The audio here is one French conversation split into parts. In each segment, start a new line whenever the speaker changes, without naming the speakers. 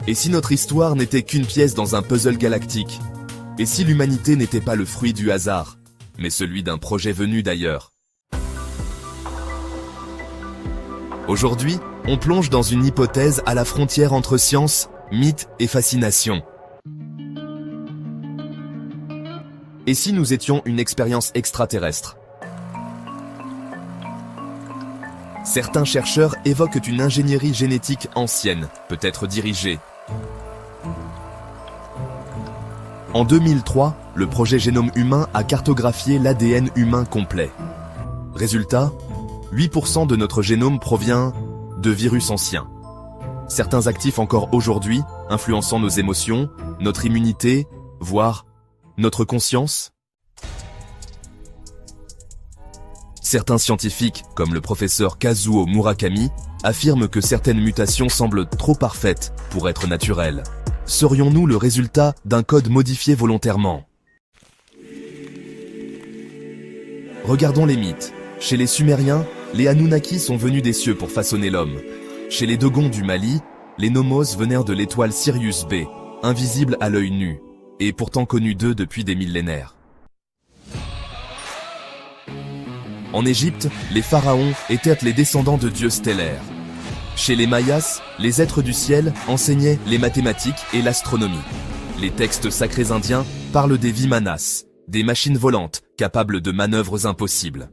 Et si notre histoire n'était qu'une pièce dans un puzzle galactique? Et si l'humanité n'était pas le fruit du hasard, mais celui d'un projet venu d'ailleurs? Aujourd'hui, on plonge dans une hypothèse à la frontière entre science, mythe et fascination. Et si nous étions une expérience extraterrestre? Certains chercheurs évoquent une ingénierie génétique ancienne, peut-être dirigée. En 2003, le projet Génome Humain a cartographié l'ADN humain complet. Résultat, 8% de notre génome provient de virus anciens. Certains actifs encore aujourd'hui, influençant nos émotions, notre immunité, voire notre conscience. Certains scientifiques, comme le professeur Kazuo Murakami, affirment que certaines mutations semblent trop parfaites pour être naturelles. Serions-nous le résultat d'un code modifié volontairement? Regardons les mythes. Chez les Sumériens, les Anunnaki sont venus des cieux pour façonner l'homme. Chez les Dogons du Mali, les Nomos venèrent de l'étoile Sirius B, invisible à l'œil nu, et pourtant connue d'eux depuis des millénaires. En Égypte, les pharaons étaient les descendants de dieux stellaires. Chez les Mayas, les êtres du ciel enseignaient les mathématiques et l'astronomie. Les textes sacrés indiens parlent des Vimanas, des machines volantes capables de manœuvres impossibles.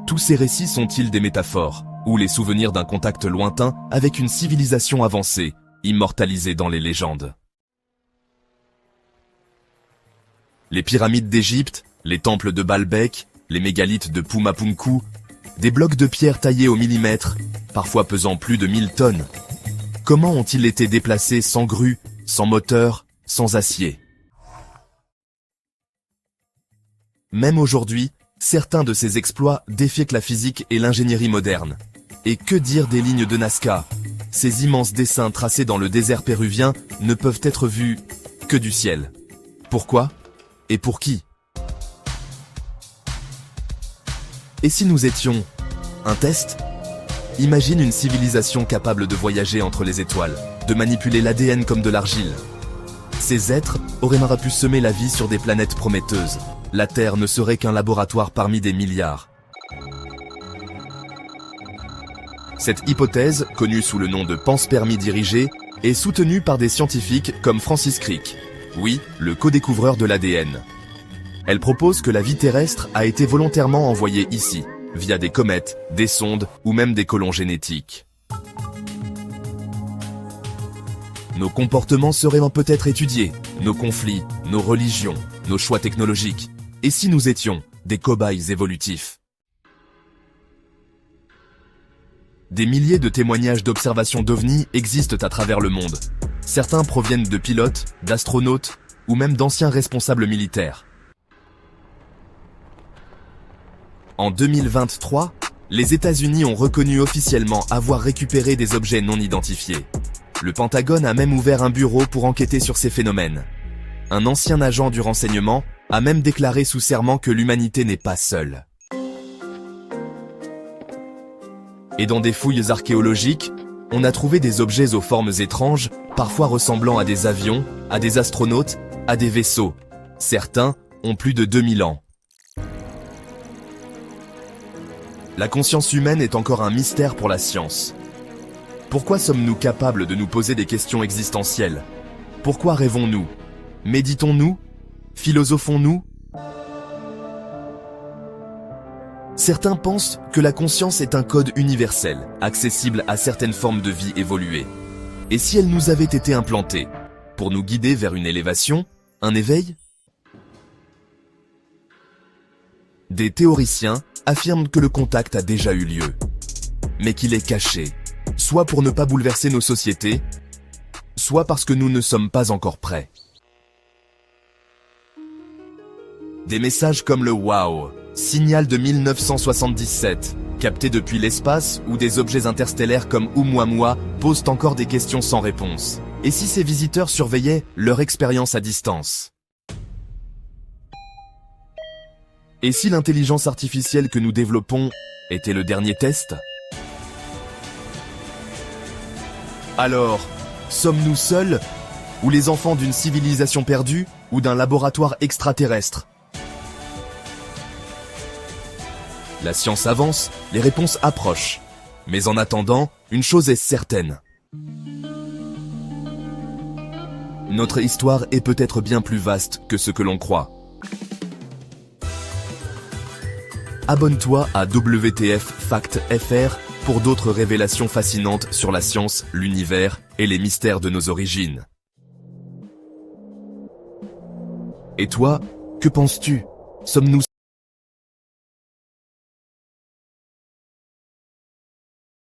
Tous ces récits sont-ils des métaphores, ou les souvenirs d'un contact lointain avec une civilisation avancée, immortalisée dans les légendes? Les pyramides d'Égypte, les temples de Baalbek, les mégalithes de Pumapunku, des blocs de pierre taillés au millimètre, parfois pesant plus de 1000 tonnes. Comment ont-ils été déplacés sans grue, sans moteur, sans acier? Même aujourd'hui, certains de ces exploits défient la physique et l'ingénierie moderne. Et que dire des lignes de Nazca? Ces immenses dessins tracés dans le désert péruvien ne peuvent être vus que du ciel. Pourquoi? Et pour qui? Et si nous étions un test? Imagine une civilisation capable de voyager entre les étoiles, de manipuler l'ADN comme de l'argile. Ces êtres auraient pu semer la vie sur des planètes prometteuses. La Terre ne serait qu'un laboratoire parmi des milliards. Cette hypothèse, connue sous le nom de panspermie dirigée, est soutenue par des scientifiques comme Francis Crick, oui, le co-découvreur de l'ADN. Elle propose que la vie terrestre a été volontairement envoyée ici, via des comètes, des sondes ou même des colons génétiques. Nos comportements seraient peut-être étudiés, nos conflits, nos religions, nos choix technologiques. Et si nous étions des cobayes évolutifs? Des milliers de témoignages d'observations d'OVNI existent à travers le monde. Certains proviennent de pilotes, d'astronautes ou même d'anciens responsables militaires. En 2023, les États-Unis ont reconnu officiellement avoir récupéré des objets non identifiés. Le Pentagone a même ouvert un bureau pour enquêter sur ces phénomènes. Un ancien agent du renseignement a même déclaré sous serment que l'humanité n'est pas seule. Et dans des fouilles archéologiques, on a trouvé des objets aux formes étranges, parfois ressemblant à des avions, à des astronautes, à des vaisseaux. Certains ont plus de 2000 ans. La conscience humaine est encore un mystère pour la science. Pourquoi sommes-nous capables de nous poser des questions existentielles? Pourquoi rêvons-nous? Méditons-nous? Philosophons-nous? Certains pensent que la conscience est un code universel, accessible à certaines formes de vie évoluées. Et si elle nous avait été implantée, pour nous guider vers une élévation, un éveil? Des théoriciens affirment que le contact a déjà eu lieu, mais qu'il est caché, soit pour ne pas bouleverser nos sociétés, soit parce que nous ne sommes pas encore prêts. Des messages comme le WOW, signal de 1977, capté depuis l'espace, ou des objets interstellaires comme Oumuamua posent encore des questions sans réponse. Et si ces visiteurs surveillaient leur expérience à distance? Et si l'intelligence artificielle que nous développons était le dernier test? Alors, sommes-nous seuls, ou les enfants d'une civilisation perdue, ou d'un laboratoire extraterrestre? La science avance, les réponses approchent. Mais en attendant, une chose est certaine. Notre histoire est peut-être bien plus vaste que ce que l'on croit. Abonne-toi à WTF Fact FR pour d'autres révélations fascinantes sur la science, l'univers et les mystères de nos origines. Et toi, que penses-tu? Sommes-nous